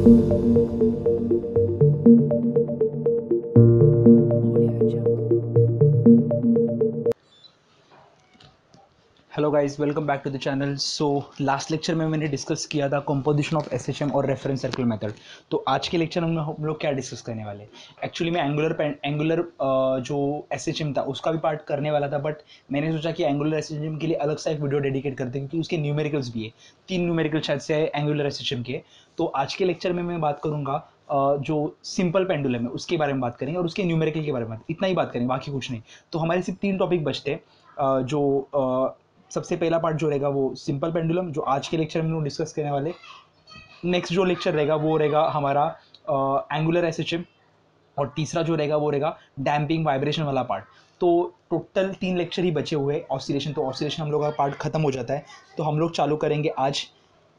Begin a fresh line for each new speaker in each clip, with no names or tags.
Hello guys, welcome back to the channel. So last lecture में मैंने discuss किया था कंपोजिशन ऑफ एसएचएम और रेफरेंस सर्कल मेथड। तो आज के लेक्चर में हम लोग क्या डिस्कस करने वाले हैं? एक्चुअली मैं एंगुलर जो एसएचएम था उसका भी पार्ट करने वाला था, बट मैंने सोचा कि एंगुलर एसएचएम के लिए अलग सा एक वीडियो डेडिकेट करते हैं, क्योंकि उसके न्यूमेरिकल्स भी है। 3 न्यूमेरिकल शायद से है एंगुलर एसएचएम के। तो आज के लेक्चर में मैं बात करूँगा जो सिंपल पेंडुलम है उसके बारे में बात करेंगे और उसके न्यूमेरिकल के बारे में इतना ही बात करेंगे, बाकी कुछ नहीं। तो हमारे सिर्फ 3 टॉपिक बचते हैं। सबसे पहला पार्ट जो रहेगा वो सिंपल पेंडुलम, जो आज के लेक्चर में हम लोग डिस्कस करने वाले। नेक्स्ट जो लेक्चर रहेगा वो रहेगा हमारा एंगुलर एसएचएम, और तीसरा जो रहेगा वो रहेगा डैम्पिंग वाइब्रेशन वाला पार्ट। तो टोटल 3 लेक्चर ही बचे हुए ऑसिलेशन। तो ऑसिलेशन हम लोग का पार्ट खत्म हो जाता है। तो हम लोग चालू करेंगे आज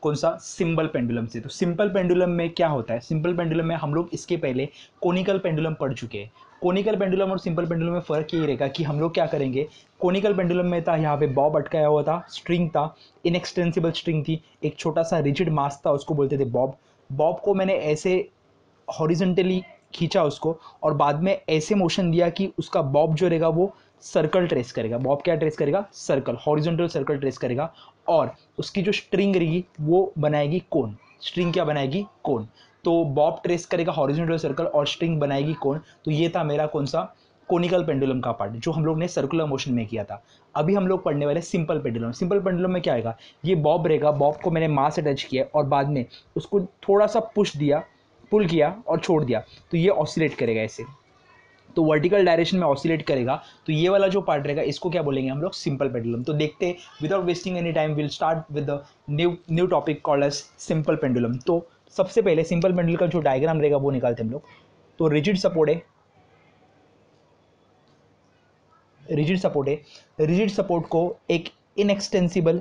कौन सा? सिंपल पेंडुलम से। तो सिंपल पेंडुलम में क्या होता है? सिंपल पेंडुलम में हम लोग इसके पहले कोनिकल पेंडुलम पढ़ चुके हैं। कोनिकल पेंडुलम और सिंपल पेंडुलम में फ़र्क ये रहेगा कि हम लोग क्या करेंगे। कोनिकल पेंडुलम में था यहाँ पे बॉब अटकाया हुआ था, स्ट्रिंग था, इनएक्सटेंसिबल स्ट्रिंग थी, एक छोटा सा रिजिड मास था, उसको बोलते थे बॉब। बॉब को मैंने ऐसे हॉरिजेंटली खींचा उसको, और बाद में ऐसे मोशन दिया कि उसका बॉब जो रहेगा वो सर्कल ट्रेस करेगा। बॉब क्या ट्रेस करेगा? सर्कल, हॉरिजॉन्टल सर्कल ट्रेस करेगा। और उसकी जो स्ट्रिंग रहेगी वो बनाएगी कोन। स्ट्रिंग क्या बनाएगी? कोन। तो बॉब ट्रेस करेगा हॉरिजॉन्टल सर्कल और स्ट्रिंग बनाएगी कोन। तो ये था मेरा कौन सा? कोनिकल पेंडुलम का पार्ट, जो हम लोग ने सर्कुलर मोशन में किया था। अभी हम लोग पढ़ने वाले सिंपल पेंडुलम। सिंपल पेंडुलम में क्या आएगा? ये बॉब रहेगा, बॉब को मैंने मास अटैच किया और बाद में उसको थोड़ा सा पुश दिया, पुल किया और छोड़ दिया, तो ये ऑसिलेट करेगा ऐसे। तो वर्टिकल डायरेक्शन में ऑसिलेट करेगा। तो ये वाला जो पार्ट रहेगा इसको क्या बोलेंगे हम लोग? Simple pendulum. तो देखते हैं, without wasting any time will start with the new topic called as simple pendulum. तो सबसे पहले सिंपल पेंडुलम का जो डायग्राम रहेगा वो निकालते हैं हम लोग। तो रिजिड सपोर्ट है, रिजिड सपोर्ट है। रिजिड सपोर्ट को एक इनएक्सटेंसिबल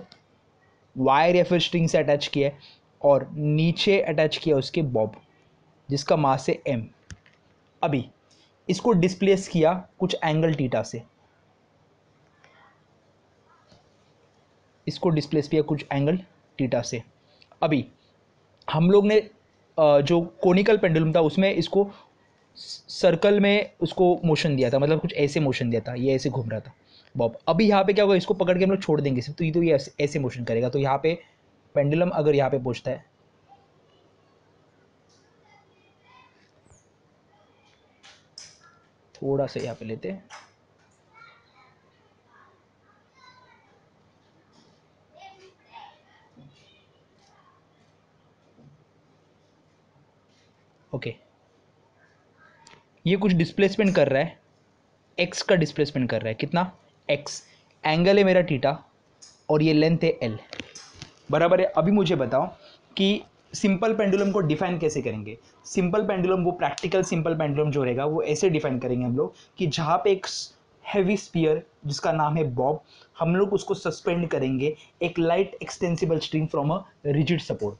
वायर या फिर स्ट्रिंग से अटैच किया है, और नीचे अटैच किया उसके बॉब, जिसका मास है m। अभी इसको डिस्प्लेस किया कुछ एंगल थीटा से, इसको डिस्प्लेस किया कुछ एंगल थीटा से। अभी हम लोग ने जो कोनिकल पेंडुलम था उसमें इसको सर्कल में उसको मोशन दिया था, मतलब कुछ ऐसे मोशन दिया था, ये ऐसे घूम रहा था बॉब। अभी यहाँ पे क्या होगा? इसको पकड़ के हम लोग छोड़ देंगे सिर्फ, तो ये ऐसे मोशन करेगा। तो यहाँ पे पेंडुलम अगर यहाँ पे पहुँचता है, थोड़ा सा यहाँ पे लेते हैं, ओके। ये कुछ डिस्प्लेसमेंट कर रहा है, एक्स का डिस्प्लेसमेंट कर रहा है। कितना? एक्स। एंगल है मेरा थीटा और ये लेंथ है एल, बराबर है। अभी मुझे बताओ कि सिंपल पेंडुलम को डिफाइन कैसे करेंगे। सिंपल पेंडुलम, वो प्रैक्टिकल सिंपल पेंडुलम जो रहेगा वो ऐसे डिफाइन करेंगे हम लोग कि जहाँ पे एक हैवी स्पीयर जिसका नाम है बॉब, हम लोग उसको सस्पेंड करेंगे एक light extensible string from a rigid support.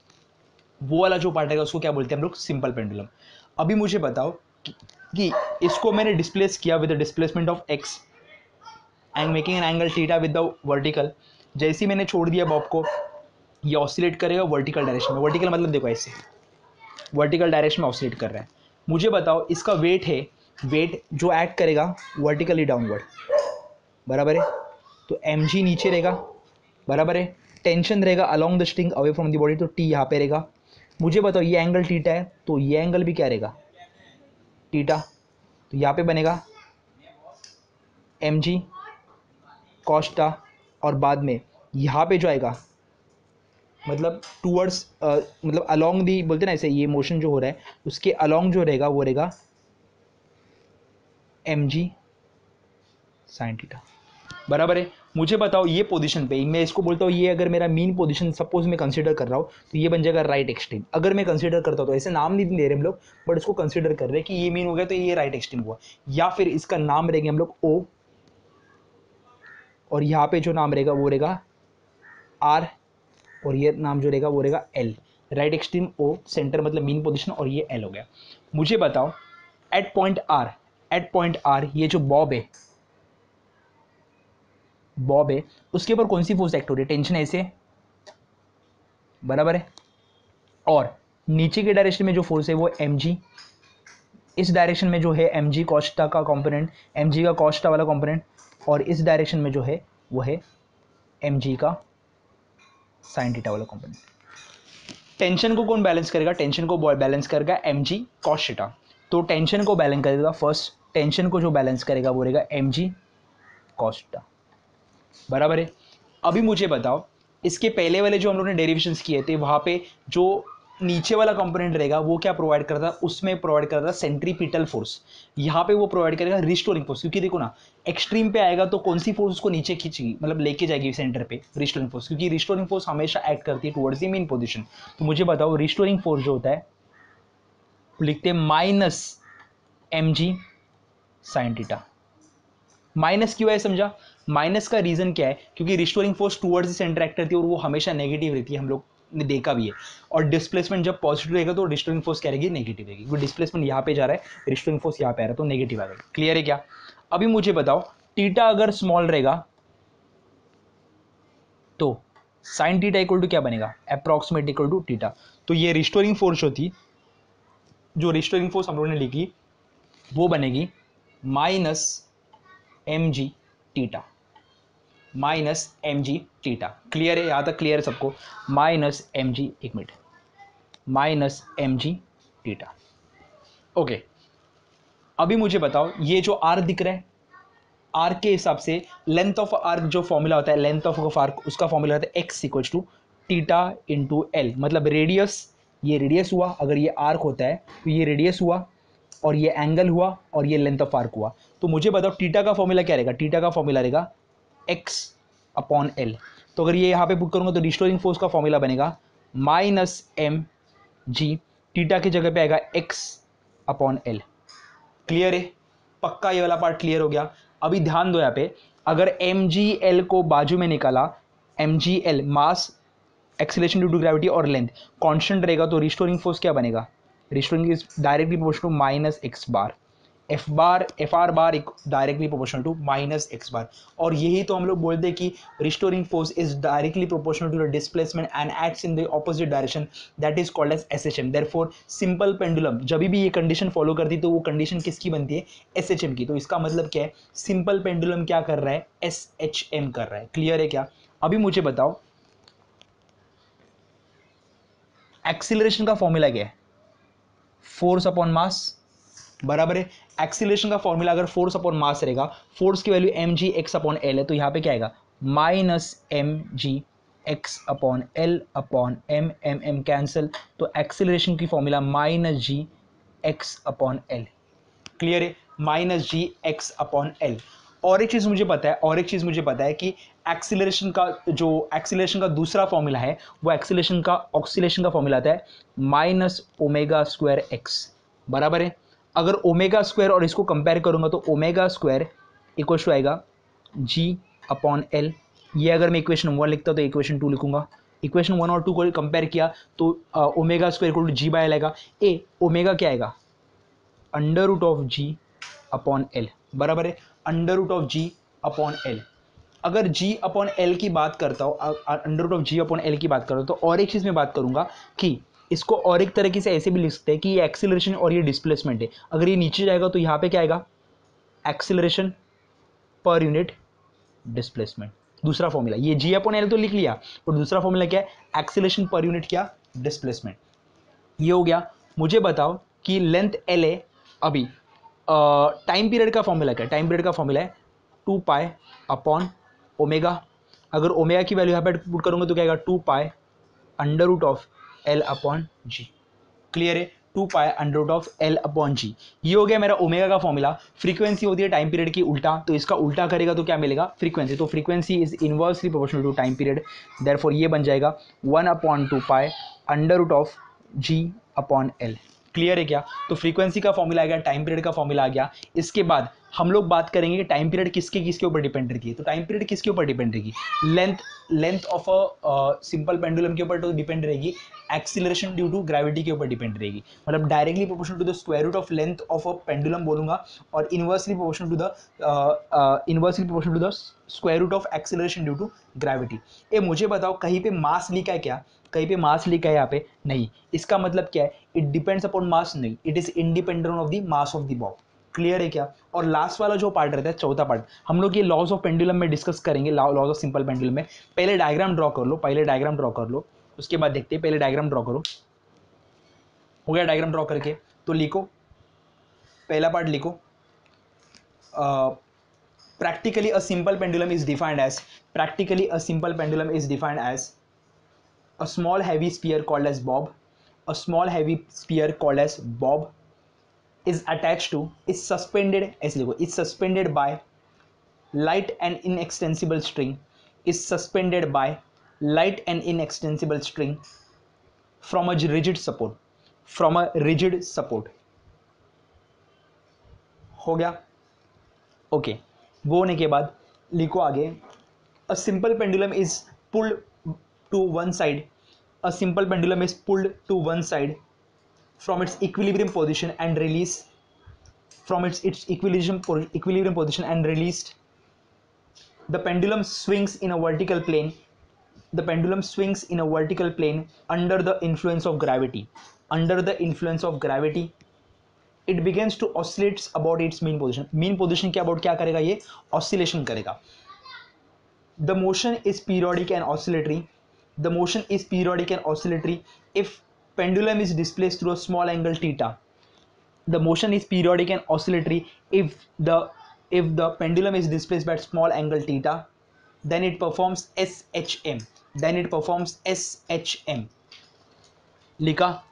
वो वाला जो पार्ट है उसको क्या बोलते हैं हम लोग? Simple pendulum. अभी मुझे बताओ कि इसको मैंने डिस्प्लेस किया with the displacement of x and making an angle theta with the vertical. जैसे ही मैंने छोड़ दिया बॉब को, ये ऑसिलेट करेगा वर्टिकल डायरेक्शन में। वर्टिकल मतलब देखो ऐसे, वर्टिकल डायरेक्शन में ऑसिलेट कर रहा है। मुझे बताओ इसका वेट है, वेट जो एक्ट करेगा वर्टिकली डाउनवर्ड, बराबर है। तो एम जी नीचे रहेगा, बराबर है। टेंशन रहेगा along the string away from the body, तो टी यहाँ पे रहेगा। मुझे बताओ ये एंगल थीटा है, तो ये एंगल भी क्या रहेगा? थीटा। तो यहाँ पे बनेगा एम जी कॉस्टा, और बाद में यहाँ पे जो आएगा मतलब टूवर्ड्स मतलब अलॉन्ग दी, बोलते ना ऐसे, ये मोशन जो हो रहा है उसके अलॉन्ग जो रहेगा वो रहेगा एम जी साइन थीटा, बराबर है। मुझे बताओ ये पोजीशन पे मैं इसको बोलता हूँ, ये अगर मेरा मीन पोजीशन सपोज मैं कंसीडर कर रहा हूँ, तो ये बन जाएगा राइट एक्सट्रीम। अगर मैं कंसीडर करता हूँ तो ऐसे नाम नहीं दे रहे हम लोग, बट इसको कंसीडर कर रहे हैं कि ये मीन हो गया तो ये राइट एक्सट्रीम हुआ। या फिर इसका नाम रहेंगे हम लोग ओ, और यहाँ पे जो नाम रहेगा वो रहेगा आर, और ये नाम जो रहेगा वो रहेगा L. Right extreme O, center मतलब मीन पोजीशन, और ये एल हो गया। मुझे बताओ at point R, at point R ये जो बॉब है, बॉब है उसके ऊपर कौन सी फोर्स एक्ट हो रही है? टेंशन ऐसे, बराबर है। और नीचे के डायरेक्शन में जो फोर्स है वो mg, इस डायरेक्शन में जो है mg कॉस्टा का कंपोनेंट, mg का कॉस्टा वाला कंपोनेंट, और इस डायरेक्शन में जो है वो है mg का साइन थीटा वाला कंपोनेंट। टेंशन को कौन बैलेंस करेगा? टेंशन को बैलेंस करेगा mg cos थीटा। तो टेंशन को बैलेंस करेगा, फर्स्ट टेंशन को जो बैलेंस करेगा वो रहेगा mg cos थीटा, बराबर है। अभी मुझे बताओ, इसके पहले वाले जो हम लोगों ने डेरिवेशंस किए थे वहां पे जो नीचे वाला कंपोनेंट रहेगा वो क्या प्रोवाइड करता है? उसमें प्रोवाइड करता है सेंट्रीपिटल फोर्स। यहाँ पे वो प्रोवाइड करेगा रिस्टोरिंग फोर्स, क्योंकि देखो ना एक्सट्रीम पे आएगा तो कौन सी फोर्स उसको नीचे खींचेगी, मतलब लेके जाएगी सेंटर पे? रिस्टोरिंग फोर्स, क्योंकि रिस्टोरिंग फोर्स हमेशा एक्ट करती है टुवर्ड्स द मेन पोजीशन। तो मुझे बताओ रिस्टोरिंग फोर्स जो होता है लिखते हैं minus mg sine theta. Minus क्यों है समझा? माइनस का रीजन क्या है? क्योंकि restoring force towards the centre act करती है और वो हमेशा नेगेटिव रहती है, हम लोग ने देखा भी है। और डिस्प्लेसमेंट जब पॉजिटिव रहेगा तो रिस्टोरिंग फोर्स क्या रहेगी? नेगेटिव रहेगी। वो डिस्प्लेसमेंट यहाँ पे जा रहा है, रिस्टोरिंग फोर्स यहाँ पे आ रहा है, तो नेगेटिव आ गई। क्लियर है क्या? अभी मुझे बताओ थीटा अगर स्मॉल रहेगा तो साइन थीटा इक्वल टू क्या बनेगा? Approximate equal to theta. तो ये रिस्टोरिंग फोर्स होती, जो रिस्टोरिंग फोर्स हम लोगों ने लिखी वो बनेगी minus mg theta, minus mg theta. Clear है? यहां तक क्लियर है सबको? माइनस mg, एक minute, minus mg theta. Okay, अभी मुझे बताओ ये जो आर्क दिख रहा है, आर्क के हिसाब से लेंथ ऑफ आर्क जो फॉर्मूला होता है, लेंथ ऑफ आर्क उसका फॉर्मूला होता है x equal to theta into L. मतलब रेडियस, ये रेडियस हुआ, अगर ये आर्क होता है तो ये रेडियस हुआ और ये एंगल हुआ और ये लेंथ ऑफ आर्क हुआ। तो मुझे बताओ थीटा का फॉर्मूला क्या रहेगा? थीटा का फॉर्मूला रहेगा x अपॉन एल। तो अगर ये यहाँ पे पुट करूंगा तो रिस्टोरिंग फोर्स का फॉर्मूला बनेगा माइनस एम जी, थीटा की जगह पे आएगा x अपॉन एल। क्लियर है? पक्का ये वाला पार्ट क्लियर हो गया। अभी ध्यान दो यहाँ पे, अगर एम जी एल को बाजू में निकाला, M G L mass, acceleration due to gravity और लेंथ कांस्टेंट रहेगा तो रिस्टोरिंग फोर्स क्या बनेगा? Restoring is directly proportional to minus X bar, F R bar directly proportional to minus X bar. और यही तो हम लोग बोलते हैं कि restoring force is directly proportional to the displacement and acts in the opposite direction, that is called as SHM. Therefore simple pendulum जब भी ये कंडीशन फॉलो करती है तो वो कंडीशन किसकी बनती है? एसएचएम की। तो इसका मतलब क्या है? सिंपल पेंडुलम क्या कर रहा है? एसएचएम कर रहा है। क्लियर है क्या? अभी मुझे बताओ एक्सीलरेशन का फॉर्मूला क्या है? फोर्स अपॉन मास, बराबर है। एक्सीलरेशन का फॉर्मूला अगर फोर्स अपॉन मास रहेगा, फोर्स की value M G X upon L है, तो यहाँ पे क्या आएगा? Minus M G X upon L upon M, M M cancel, तो एक्सीलरेशन की formula minus G X upon L. Clear है? Minus G X upon L. और एक चीज़ मुझे पता है, और एक चीज़ मुझे पता है कि एक्सीलरेशन का जो एक्सीलरेशन का दूसरा फॉर्मूला है वो एक्सीलरेशन का ऑक्सीलेशन का फॉर्मूला आता है माइनस ओमेगा स्क्वायर एक्स, बराबर है। अगर ओमेगा स्क्वायर और इसको कंपेयर करूंगा तो ओमेगा स्क्वायर इक्वल टू आएगा जी अपॉन एल। ये अगर मैं इक्वेशन 1 लिखता तो इक्वेशन 2 लिखूंगा। इक्वेशन 1 और 2 को कंपेयर किया तो omega square equal to G by L आएगा। ए ओमेगा क्या आएगा? Under root of G upon L, बराबर है। Under root of G upon L. अगर जी अपॉन एल की बात करता हूँ, under root of G upon L की बात करता हूँ, तो और एक चीज़ मैं बात करूंगा कि इसको और एक तरीके से ऐसे भी लिख सकते हैं कि ये एक्सीलरेशन और ये डिस्प्लेसमेंट है। अगर ये नीचे जाएगा तो यहाँ पे क्या आएगा? Acceleration per unit displacement. दूसरा फॉर्मूला ये जी अपॉन एल तो लिख लिया, और दूसरा फॉर्मूला क्या है? एक्सीलरेशन पर यूनिट क्या? डिस्प्लेसमेंट। ये हो गया। मुझे बताओ कि लेंथ एल है। अभी टाइम पीरियड का फॉर्मूला क्या है? टाइम पीरियड का फॉर्मूला है 2 पाई अपॉन ओमेगा। अगर ओमेगा की वैल्यू यहाँ पे पुट करूंगा तो क्या आएगा? 2 pi under root of L upon G. Clear है? 2 pi under root of L upon G. ये हो गया मेरा ओमेगा का फॉर्मूला। फ्रीक्वेंसी होती है टाइम पीरियड की उल्टा, तो इसका उल्टा करेगा तो क्या मिलेगा? फ्रीक्वेंसी। तो frequency is inversely proportional to time period, therefore ये बन जाएगा 1 upon 2 pi under root of G upon L. Clear है क्या? तो फ्रीक्वेंसी का फॉर्मूला आ गया, टाइम पीरियड का फॉर्मूला आ गया। इसके बाद हम लोग बात करेंगे कि टाइम पीरियड किसके किसके ऊपर डिपेंड रहेगी। तो टाइम पीरियड किसके ऊपर डिपेंड रहेगी, length of a simple pendulum के ऊपर तो डिपेंड रहेगी, एक्सीलरेशन ड्यू टू ग्रेविटी के ऊपर डिपेंड रहेगी। मतलब directly proportional to the square root of length of a pendulum बोलूंगा, और inversely proportional to the square root of acceleration due to gravity. ये मुझे बताओ कहीं पे मास लिखा है क्या, कहीं पे मास लिखा है यहाँ पे नहीं। इसका मतलब क्या है, इट डिपेंड्स अपॉन मास नहीं, it is independent of the mass of the Bob. Clear है क्या। और लास्ट वाला जो पार्ट रहता है, चौथा पार्ट, हम लोग ये लॉज ऑफ पेंडुलम में डिस्कस करेंगे, लॉज ऑफ सिंपल पेंडुलम में। पहले डायग्राम ड्रॉ कर लो, पहले डायग्राम ड्रॉ कर लो, उसके बाद देखते हैं। पहले डायग्राम ड्रॉ करो। हो गया डायग्राम ड्रॉ करके, तो लिखो, पहला पार्ट लिखो। Practically a simple pendulum is defined as, practically a simple pendulum is defined as a small heavy sphere called as bob, a small heavy sphere called as bob is attached to, is suspended, ऐसे लिखो, is suspended by light and inextensible string, is suspended by light and inextensible string from a rigid support, from a rigid support। हो गया, okay okay. वो होने के बाद लिखो आगे, a simple pendulum is pulled to one side, a simple pendulum is pulled to one side from its equilibrium position and release, from its equilibrium position and released. The pendulum swings in a vertical plane, the pendulum swings in a vertical plane under the influence of gravity, under the influence of gravity it begins to oscillate about its mean position। mean position के about क्या करेगा, ये oscillation करेगा। The motion is periodic and oscillatory, the motion is periodic and oscillatory if pendulum is displaced through a small angle theta, the motion is periodic and oscillatory if the pendulum is displaced by small angle theta, then it performs SHM, then it performs SHM। लिखा,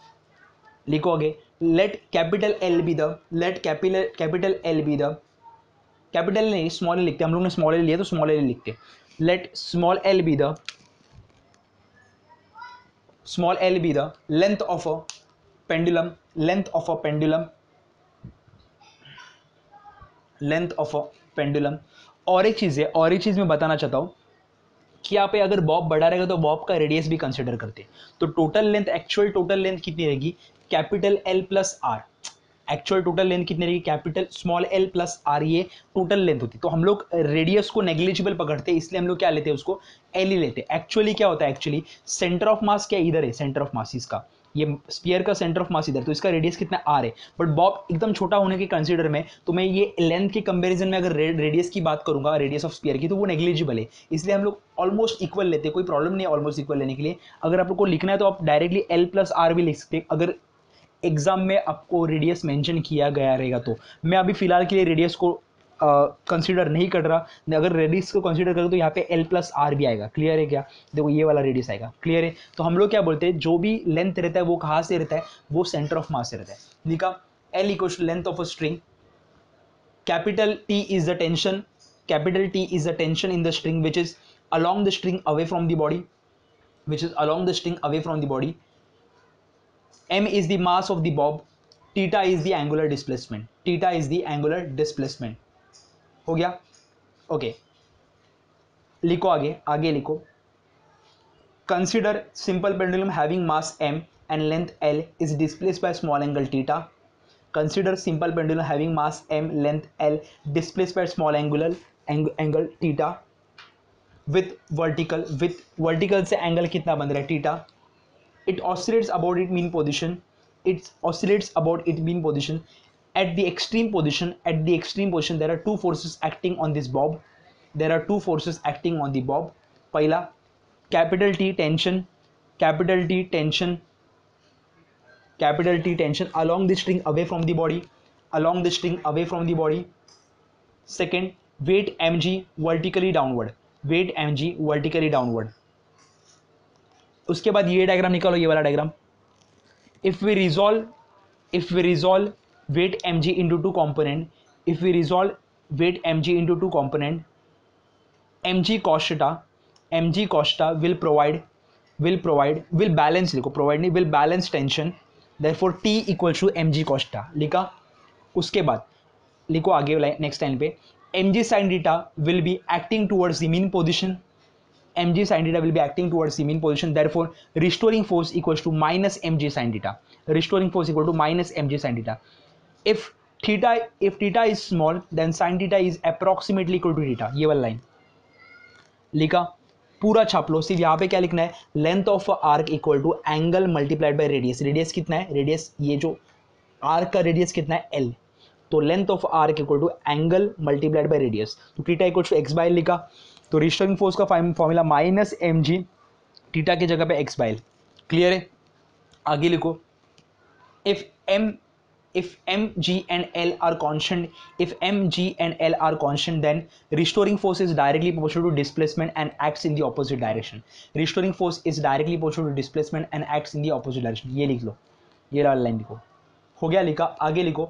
लिखो आगे, let capital L be the, let capital L be the, capital नहीं small L लिखते, हम लोग ने small L लिया तो स्मॉल एल लिखते। Let small L be the, small L be the length of a pendulum, length of a pendulum, length of a pendulum. और एक चीज़ है, और एक चीज़ मैं बताना चाहता हूँ कि यहाँ पे अगर बॉब बड़ा रहेगा तो बॉब का रेडियस भी कंसिडर करते हैं। तो total length, actual total length कितनी रहेगी, capital L plus R. Actual total length कितनी रहेगी, capital small L plus R, ये टोटल लेंथ होती है। तो हम लोग रेडियस को नेग्लिजिबल पकड़ते हैं, इसलिए हम लोग क्या लेते हैं, उसको एल ही लेते हैं। एक्चुअली क्या होता है, एक्चुअली सेंटर ऑफ मास क्या इधर है, सेंटर ऑफ मास इसका, ये स्फीयर का सेंटर ऑफ मास इधर, तो इसका रेडियस कितना आर है। बट बॉब एकदम छोटा होने के कंसीडर में, तो मैं ये लेंथ के कंपैरिजन में अगर रेडियस की बात करूंगा, रेडियस ऑफ स्फीयर की, तो वो नेग्लिजिबल है, इसलिए हम लोग ऑलमोस्ट इक्वल लेते हैं। कोई प्रॉब्लम नहीं है ऑलमोस्ट इक्वल लेने के लिए। अगर आप लोग को लिखना है तो आप डायरेक्टली एल प्लस आर भी लिख सकते हैं, अगर एग्जाम में आपको रेडियस मेंशन किया गया रहेगा तो। मैं अभी फिलहाल के लिए रेडियस को कंसीडर नहीं कर रहा, अगर रेडियस को कंसीडर करूँ तो यहाँ पे एल प्लस आर भी आएगा। क्लियर है क्या, देखो ये वाला रेडियस आएगा। क्लियर है, तो हम लोग क्या बोलते हैं, जो भी लेंथ रहता है वो कहाँ से रहता है, वो सेंटर ऑफ मास से रहता है। लिखा, L equals to length of a string, capital T is the tension, capital T is the tension in the string which is along the string away from the body, which is along the string away from the body, m is the mass of the bob, theta is the angular displacement, theta is the angular displacement। हो गया, okay. लिखो आगे, आगे लिखो, consider simple pendulum having mass m and length l is displaced by small angle theta, consider simple pendulum having mass m, length l displaced by small angle theta with vertical से angle कितना बन रहा है, theta. it oscillates about its mean position, it oscillates about its mean position at the extreme position, at the extreme position there are two forces acting on this bob, there are two forces acting on the bob। पहला capital T tension, capital T tension, capital T tension along the string away from the body, along the string away from the body। second weight mg vertically downward, weight mg vertically downward। उसके बाद ये diagram निकालो, ये वाला diagram. if we resolve weight mg into two component, if we resolve weight mg into two component, mg cos theta will balance, लिखो provide नहीं, will balance tension, therefore t equals to mg cos theta। लिखा, उसके बाद लिखो आगे next line पे, mg sin theta will be acting towards the mean position, mg sin theta will be acting towards the mean position, therefore restoring force equals to minus mg sin theta, restoring force equal to minus mg sin theta. if theta is small then sin theta is approximately equal to theta. ये वाला line लिखा, पूरा छाप लो। सिर्फ यहाँ पे क्या लिखना है, length of arc equal to angle multiplied by radius. Radius कितना है, रेडियस ये जो आर्क का रेडियस कितना है एल, तो length of arc equal to angle multiplied by radius, तो theta equal to X by L लिखा। तो रिस्टोरिंग फोर्स का formula minus M G, theta की जगह पे एक्स बाय एल। क्लियर है? आगे लिखो, if mg and l are constant, if mg and l are constant, then restoring force is directly proportional to displacement and acts in the opposite direction. Restoring force is directly proportional to displacement and acts in the opposite direction. ये लिख लो, ये वाला line लिखो। हो गया लिखा। आगे लिखो,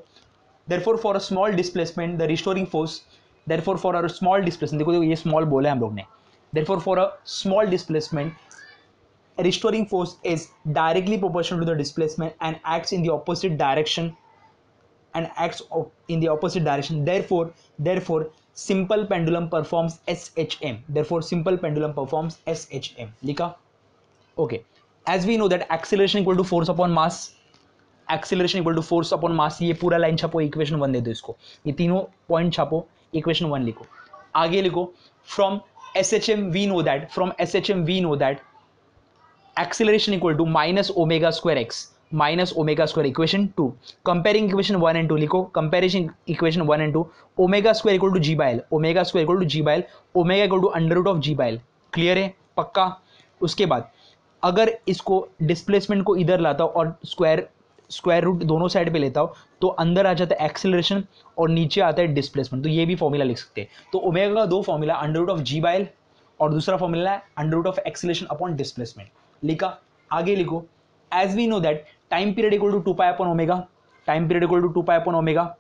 therefore for a small displacement the restoring force, therefore for a small displacement, देखो ये small बोला है हम लोग ने, therefore for a small displacement restoring force is directly proportional to the displacement and acts in the opposite direction, therefore simple pendulum performs SHM, therefore simple pendulum performs SHM लिखा। okay, as we know that acceleration equal to force upon mass, acceleration equal to force upon mass, ये पूरा line छापो, equation 1 दे दो इसको, ये तीनों point छापो, equation 1 लिखो। आगे लिखो, from SHM we know that acceleration equal to minus omega square x, minus omega square, equation 2, comparing equation 1 and 2 लिखो, comparison equation 1 and 2, omega square equal to g by l, omega square equal to g by l, omega equal to under root of g by l। Clear है? पक्का? उसके बाद अगर इसको displacement को इधर लाता हूँ और स्क्वायर रूट दोनों साइड पे लेता हूँ, तो अंदर आ जाता है एक्सेलरेशन और नीचे आता है डिस्प्लेसमेंट, तो ये भी फॉर्मूला लिख सकते हैं। तो ओमेगा का दो formula, under root of G by L और दूसरा फॉर्मूला है under root of acceleration upon displacement लिखा। आगे लिखो, as we know that time period equal to 2 pi upon omega, time period equal to 2 pi upon omega,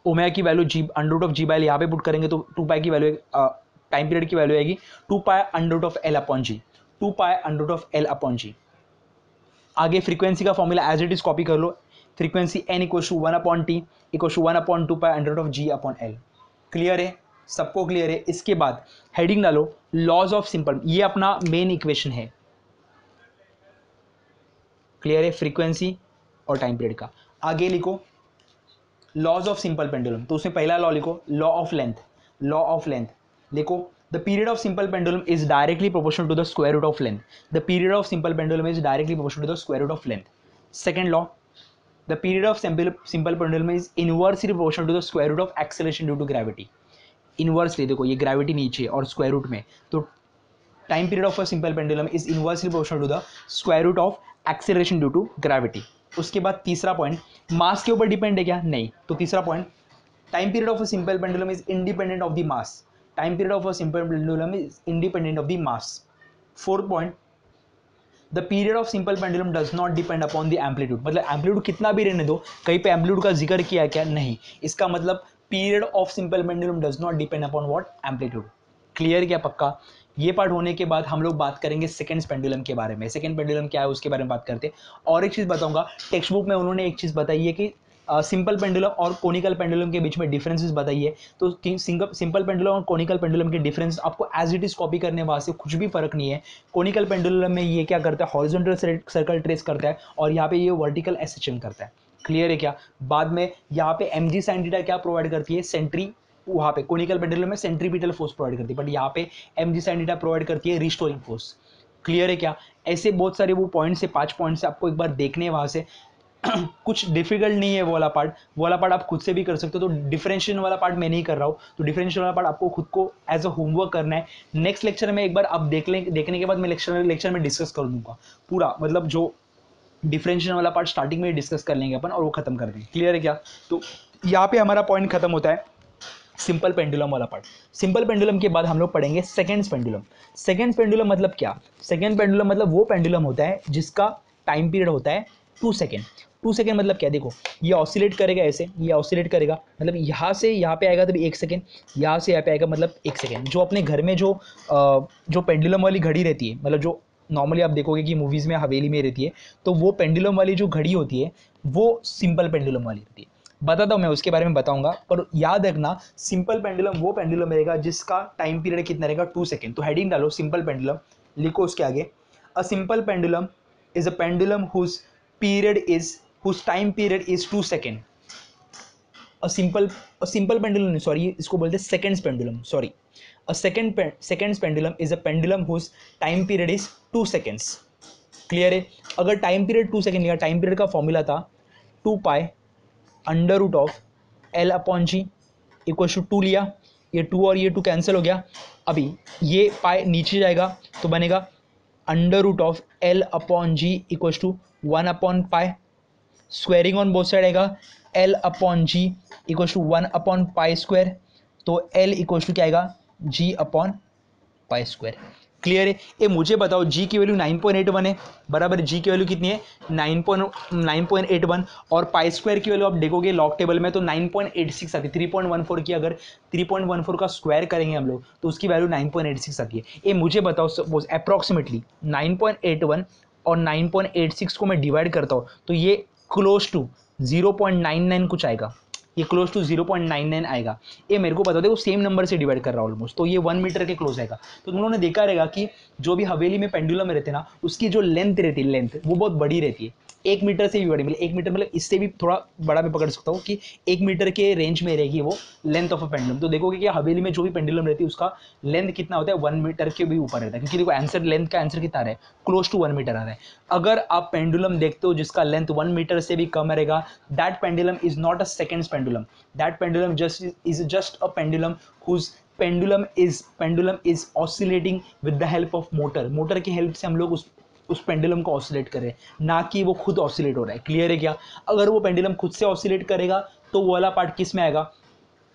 omega की value G under root of G by L यहाँ पे put करेंगे तो 2 pi की value, time period की value आएगी 2 pi under root of L upon G, 2 pi under root of L upon G. आगे frequency का formula as it is copy कर लो, frequency N equal to 1 upon T equal to 1 upon 2 pi under root of G upon L. Clear है? सबको clear है? इसके बाद heading डालो लॉज ऑफ सिंपल, ये अपना मेन इक्वेशन है। क्लियर है? फ्रीक्वेंसी और टाइम पीरियड का। आगे लिखो लॉज ऑफ सिंपल पेंडुलम, तो उसमें पहला लॉ लिखो, law of length, law of length लिखो, the period of simple pendulum is directly proportional to the square root of length, the period of simple pendulum is directly proportional to the square root of length. Second law, the period of simple pendulum is inversely proportional to the square root of acceleration due to gravity. Inversely देखो, ये gravity नीचे और square root में, तो time period of a simple pendulum is inversely proportional to the square root of acceleration due to gravity. उसके बाद तीसरा point, मास के ऊपर डिपेंड है क्या? नहीं। तो तीसरा point, time period of a simple pendulum is independent of the mass, time period of a simple pendulum is independent of the mass. Fourth point, the period of simple pendulum does not depend upon the amplitude, मतलब amplitude कितना भी रहने दो, कहीं पे amplitude का जिक्र किया क्या? नहीं। इसका मतलब period of simple pendulum does not depend upon what? Amplitude. Clear क्या? पक्का? ये पार्ट होने के बाद हम लोग बात करेंगे सेकंड पेंडुलम के बारे में। सेकंड पेंडुलम क्या है उसके बारे में बात करते हैं। और एक चीज़ बताऊंगा, टेक्स्ट बुक में उन्होंने एक चीज़ बताई है कि सिंपल पेंडुलम और कोनिकल पेंडुलम के बीच में डिफरेंसेस बताइए। तो सिंपल पेंडुलम और कोनिकल पेंडुलम के डिफरेंस आपको एज इट इज कॉपी करने वास्ते कुछ भी फर्क नहीं है। कोनिकल पेंडुलम में ये क्या करता है, हॉरिजॉन्टल सर्कल ट्रेस करता है, और यहाँ पे ये वर्टिकल एसएचएम करता है। क्लियर है क्या? बाद में यहाँ पे एम जी साइन थीटा क्या प्रोवाइड करती है? सेंट्री, वहाँ पे कोनिकल पेंडुलम में सेंट्रीपिटल फोर्स प्रोवाइड करती है, बट यहाँ पे M G sine theta provide करती है रिस्टोरिंग फोर्स। क्लियर है क्या? ऐसे बहुत सारे वो पॉइंट्स है, 5 पॉइंट्स आपको एक बार देखने वहाँ से कुछ डिफिकल्ट नहीं है। वो वाला पार्ट आप खुद से भी कर सकते हो। तो डिफरेंशिएशन वाला पार्ट मैं नहीं कर रहा हूँ, तो डिफरेंशिएशन वाला पार्ट आपको खुद को एज अ होमवर्क करना है। नेक्स्ट लेक्चर में एक बार आप देखने के बाद मैं लेक्चर में डिस्कस कर दूंगा पूरा, मतलब जो डिफरेंशिएशन वाला पार्ट स्टार्टिंग में डिस्कस कर लेंगे अपन और वो खत्म कर देंगे। क्लियर है क्या? तो यहाँ पे हमारा पॉइंट खत्म होता है सिंपल पेंडुलम वाला पार्ट। सिंपल पेंडुलम के बाद हम लोग पढ़ेंगे सेकंड पेंडुलम। सेकंड पेंडुलम मतलब क्या? सेकंड पेंडुलम मतलब वो पेंडुलम होता है जिसका टाइम पीरियड होता है 2 सेकेंड। 2 सेकेंड मतलब क्या? देखो, ये ऑसिलेट करेगा ऐसे, ये ऑसिलेट करेगा, मतलब यहाँ से यहाँ पे आएगा तभी 1 सेकेंड, यहाँ से यहाँ पे आएगा मतलब 1 सेकेंड। जो अपने घर में जो पेंडुलम वाली घड़ी रहती है, मतलब जो नॉर्मली आप देखोगे कि मूवीज़ में हवेली में रहती है, तो वो पेंडुलम वाली जो घड़ी होती है वो सिंपल पेंडुलम वाली रहती है। बताता हूँ, मैं उसके बारे में बताऊंगा, पर याद रखना सिंपल पेंडुलम वो पेंडुलम रहेगा जिसका टाइम पीरियड कितना रहेगा 2 सेकेंड। तो हेडिंग डालो सिंपल पेंडुलम, लिखो उसके आगे a simple pendulum is a pendulum whose time period is 2 second. A simple pendulum, sorry इसको बोलते हैं seconds pendulum, sorry seconds pendulum is a pendulum whose time period is 2 seconds. Clear है? अगर time period 2 second लिया, time period का formula था 2 pi under root of L upon ji equal to 2 लिया, ये 2 और ये 2 कैंसिल हो गया। अभी ये पाई नीचे जाएगा तो बनेगा under root of L upon ji equal to 1 upon pi, squaring on both side आएगा L upon ji equal to 1 upon pi square, तो एल इक्वल टू क्या आएगा g upon pi square. Clear है? ये मुझे बताओ जी की वैल्यू 9.81 है, बराबर जी की वैल्यू कितनी है 9.81, और पाई स्क्वायर की वैल्यू आप देखोगे लॉग टेबल में तो 9.86 आती है। 3.14 की अगर 3.14 का स्क्वायर करेंगे हम लोग तो उसकी वैल्यू 9.86 आती है। ये मुझे बताओ सपोज अप्रॉक्सीमेटली 9.81 और 9.86 को मैं डिवाइड करता हूँ तो ये क्लोज टू 0.99 कुछ आएगा, ये क्लोज टू 0.99 आएगा। ये मेरे को बता दे वो सेम नंबर से डिवाइड कर रहा है ऑलमोस्ट, तो ये 1 मीटर के क्लोज आएगा। तो तुम लोगों ने देखा रहेगा कि जो भी हवेली में पेंडुलम में रहते हैं ना, उसकी जो लेंथ रहती है, लेंथ वो बहुत बड़ी रहती है, 1 मीटर से भी बड़ी, मतलब 1 मीटर मतलब इससे भी थोड़ा बड़ा मैं पकड़ सकता हूँ कि 1 मीटर के रेंज में रहेगी वो लेंथ ऑफ अ पेंडुलम। तो देखोगे कि हवेली में जो भी पेंडुलम रहती है उसका लेंथ कितना होता है 1 मीटर के भी ऊपर रहता है, क्योंकि देखो आंसर लेंथ का आंसर कितना आ रहा है क्लोज टू 1 मीटर आ रहा है। अगर आप पेंडुलम देखते हो जिसका लेंथ 1 मीटर से भी कम रहेगा, that pendulum is not a seconds pendulum, that pendulum just a pendulum whose pendulum is oscillating with the help of motor की हेल्प से हम लोग उस पेंडुलम को ऑसिलेट कर रहे हैं, ना कि वो खुद ऑसिलेट हो रहा है। क्लियर है क्या? अगर वो पेंडुलम खुद से ऑसिलेट करेगा तो वो वाला पार्ट किस में आएगा,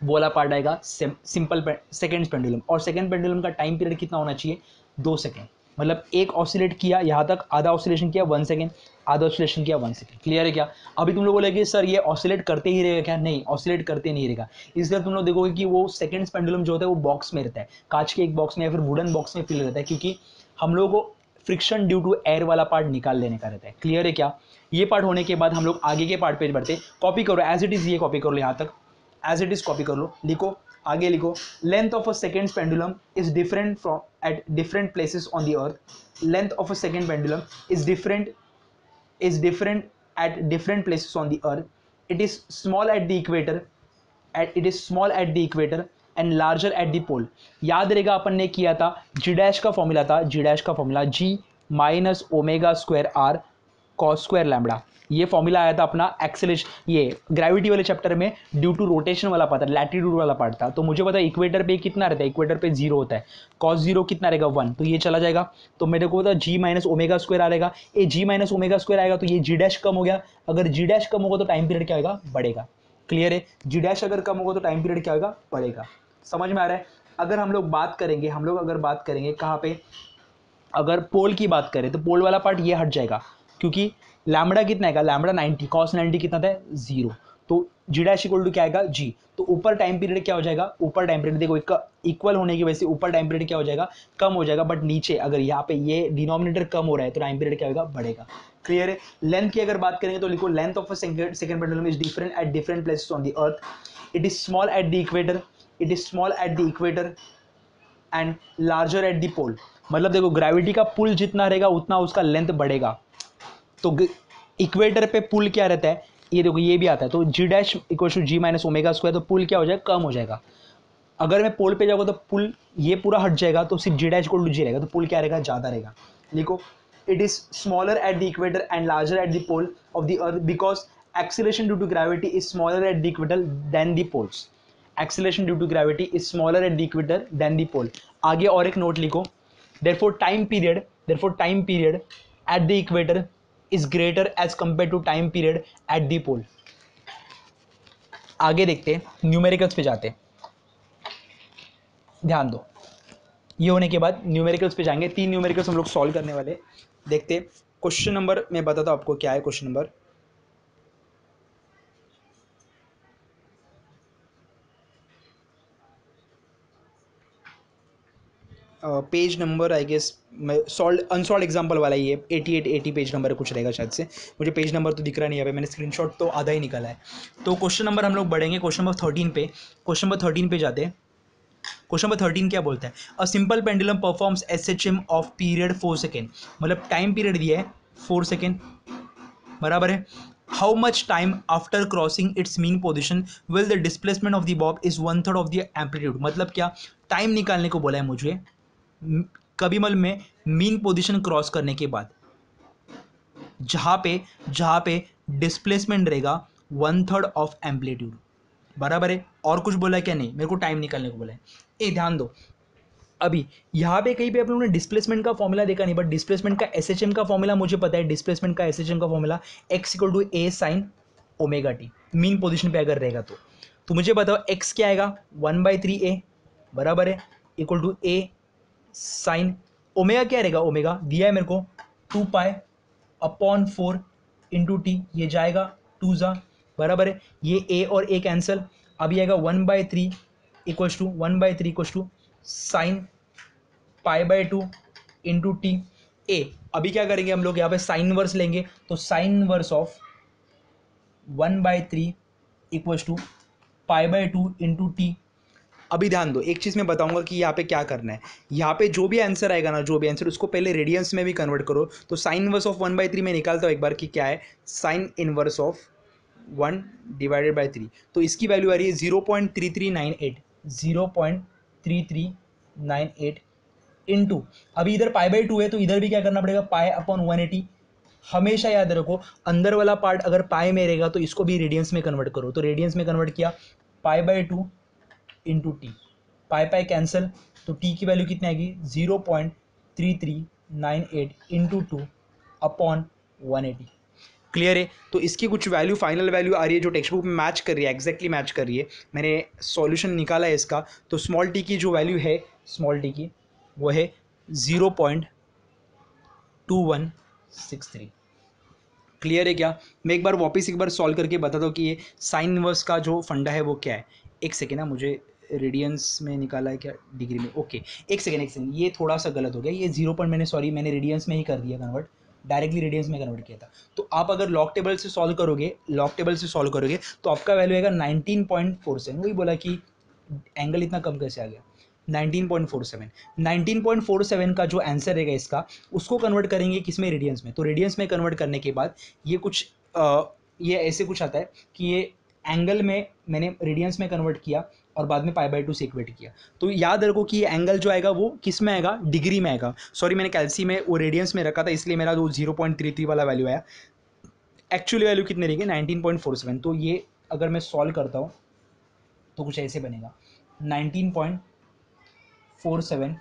वो वाला पार्ट आएगा सिंपल सेकेंड पेंडुलम, और सेकेंड पेंडुलम का टाइम पीरियड कितना होना चाहिए 2 सेकेंड। मतलब एक ऑसिलेट किया यहाँ तक, आधा ऑसिलेशन किया 1 सेकेंड, आधा ऑसिलेशन किया 1 सेकेंड। क्लियर है क्या? अभी तुम लोग बोलेगे सर ये ऑसिलेट करते ही रहेगा क्या? नहीं, ऑसिलेट करते नहीं रहेगा। इसलिए तुम लोग देखोगे कि वो सेकेंड्स पेंडुलम जो होता है वो बॉक्स में रहता है, कांच के एक बॉक्स में या फिर वुडन बॉक्स में फिल रहता है, क्योंकि हम लोग को फ्रिक्शन ड्यू टू एयर वाला पार्ट निकाल लेने का रहता है। क्लियर है क्या? ये पार्ट होने के बाद हम लोग आगे के पार्ट पे बढ़ते। कॉपी करो एज इट इज, ये कॉपी करो यहाँ तक, एज इट इज कॉपी कर लो, लिखो आगे लिखो length of a second pendulum is different from eight different places on the earth. Length of a second pendulum is different at different places on the earth. It is small at the equator, and larger at the pole. याद रहेगा अपन ने किया था G dash का formula था, G dash का formula G minus omega square R cos square lambda. ये formula आया था अपना एक्सेलेरेशन, ये ग्रेविटी वाले चैप्टर में ड्यू टू रोटेशन वाला पार्ट था, लैटिट्यूड वाला पार्ट था। तो मुझे पता है इक्वेटर पे कितना रहता है, इक्वेटर पे 0 होता है, कॉस 0 कितना रहेगा 1, तो ये चला जाएगा। तो मेरे को जी माइनस ओमेगा स्क्वायर आ रहेगा, ये जी माइनस ओमेगा स्क्वायर आएगा तो ये जी डैश कम हो गया। अगर जी डैश कम होगा तो टाइम पीरियड क्या होगा, बढ़ेगा। क्लियर है? जी डैश अगर कम होगा तो टाइम पीरियड क्या होगा, बढ़ेगा। समझ में आ रहा है? अगर हम लोग बात करेंगे, अगर बात करेंगे कहाँ पे, अगर पोल की बात करें तो पोल वाला पार्ट ये हट जाएगा, क्योंकि लैम्बडा कितना आएगा, लैम्बडा 90, कॉस 90 कितना था 0, तो जी डैश इक्वल टू क्या आएगा जी। तो ऊपर टाइम पीरियड क्या हो जाएगा, ऊपर टाइम पीरियड देखो इक्वल होने की वजह से ऊपर टाइम पीरियड क्या हो जाएगा, कम हो जाएगा, बट नीचे अगर यहाँ पे ये डिनोमिनेटर कम हो रहा है तो टाइम पीरियड क्या होगा, बढ़ेगा। क्लियर है? लेंथ की अगर बात करेंगे तो लिखो length of a second pendulum is different at different places on the earth. It is small at the equator, and larger at the pole. मतलब देखो ग्रेविटी का पुल जितना रहेगा उतना उसका लेंथ बढ़ेगा। तो इक्वेटर पे पुल क्या रहता है, ये देखो ये भी आता है, तो g dash equal to g minus omega square, तो पुल क्या हो जाएगा, कम हो जाएगा। अगर मैं पोल पे जाऊँगा तो पुल ये पूरा हट जाएगा, तो सिर्फ g dash equal to g रहेगा, तो पुल क्या रहेगा, ज़्यादा रहेगा। लिखो it is smaller at the equator and larger at the pole of the earth because acceleration due to gravity is smaller at the equator than the poles. Acceleration due to gravity is smaller at the equator than the pole. आगे और एक note लिखो, therefore time period at the equator is greater as compared to time period at the pole। आगे देखते हैं, numericals पे जाते हैं, ध्यान दो। ये होने के बाद न्यूमेरिकल्स पे जाएंगे, 3 न्यूमेरिकल्स हम लोग सॉल्व करने वाले। देखते क्वेश्चन नंबर, मैं बताता हूँ आपको क्या है question number. Page number I guess solve unsolve example वाला ही है, 88 80 पेज नंबर कुछ रहेगा शायद से, मुझे पेज नंबर तो दिख रहा नहीं है, मैंने स्क्रीनशॉट तो आधा ही निकाला है। तो क्वेश्चन नंबर हम लोग बढ़ेंगे क्वेश्चन नंबर 13 पे। क्वेश्चन नंबर 13 पे जाते हैं। क्वेश्चन नंबर 13 क्या बोलता है? अ simple pendulum performs SHM of period 4 second, मतलब टाइम पीरियड दिया है 4 सेकेंड, बराबर है। How much time after crossing it's mean position will the displacement of the Bob is 1/3 of the amplitude, मतलब क्या टाइम निकालने को बोला है मुझे कभी में मीन पोजीशन क्रॉस करने के बाद, जहां पे डिस्प्लेसमेंट रहेगा 1/3 ऑफ एम्पलीट्यूड, बराबर है। और कुछ बोला है क्या? नहीं, मेरे को टाइम निकालने को बोला है। ए ध्यान दो, अभी यहाँ पे कहीं पे आप लोगों ने डिस्प्लेसमेंट का फॉर्मूला देखा नहीं, बट डिस्प्लेसमेंट का एसएचएम का फॉर्मूला मुझे पता है। डिस्प्लेसमेंट का एसएचएम का formula x equal to A sine omega T, mean position पे अगर रहेगा तो मुझे बताओ x क्या आएगा? 1/3a, बराबर है, equal to A sine omega क्या रहेगा? ओमेगा दिया है मेरे को 2π/4 इंटू टी, ये जाएगा 2 जा, बराबर है। ये ए और ए कैंसिल, अभी आएगा 1/3 equals to 1/3 equals to sine π/2 into T A. अभी क्या करेंगे हम लोग यहाँ पे साइन इनवर्स लेंगे, तो sine inverse of 1/3 equals to π/2 into T. अभी ध्यान दो, एक चीज़ मैं बताऊंगा कि यहाँ पे क्या करना है। यहाँ पे जो भी आंसर आएगा ना, जो भी आंसर, उसको पहले रेडियंस में भी कन्वर्ट करो। तो साइन इनवर्स ऑफ 1/3 में निकालता हूँ एक बार कि क्या है साइन इनवर्स ऑफ 1/3। तो इसकी वैल्यू आ रही है 0.3398, 0.3398 इंटू, अभी इधर π/2 है तो इधर भी क्या करना पड़ेगा, π/180। हमेशा याद रखो, अंदर वाला पार्ट अगर पाई में रहेगा तो इसको भी रेडियंस में कन्वर्ट करो। तो रेडियंस में कन्वर्ट किया, π/2 इंटू टी, पाई कैंसिल, तो टी की वैल्यू कितनी आएगी? 0.3398 इंटू 2/180। क्लियर है? तो इसकी कुछ वैल्यू, फाइनल वैल्यू आ रही है जो टेक्स्ट बुक में मैच कर रही है, एग्जैक्टली मैच कर रही है। मैंने सॉल्यूशन निकाला है इसका, तो स्मॉल टी की जो वैल्यू है स्मॉल टी की, वो है 0.2163। क्लियर है क्या? मैं एक बार वापस एक बार सॉल्व करके बताता हूँ कि ये साइन इनवर्स का जो फंडा है वो क्या है। एक सेकेंड ना, मुझे रेडियंस में निकाला है क्या डिग्री में? ओके, एक सेकेंड, ये थोड़ा सा गलत हो गया। ये 0 मैंने मैंने रेडियंस में ही कर दिया कन्वर्ट, डायरेक्टली रेडियंस में कन्वर्ट किया था। तो आप अगर लॉग टेबल से सॉल्व करोगे, तो आपका वैल्यू आएगा 19.47। वही बोला कि एंगल इतना कम कैसे आ गया, 19.47। 19.47 का जो आंसर रहेगा इसका, उसको कन्वर्ट करेंगे किसमें? रेडियंस में। तो रेडियंस में कन्वर्ट करने के बाद ये कुछ ये ऐसे कुछ आता है कि ये एंगल में मैंने रेडियंस में कन्वर्ट किया और बाद में π/2 से इक्वेट किया। तो याद रखो कि ये एंगल जो आएगा वो किस में आएगा? डिग्री में आएगा। सॉरी, मैंने कैल्सी में वो रेडियंस में रखा था, इसलिए मेरा वो 0.33 वाला वैल्यू आया। एक्चुअली वैल्यू कितनी रहेगी? 19.47। तो ये अगर मैं सॉल्व करता हूँ तो कुछ ऐसे बनेगा, 19.47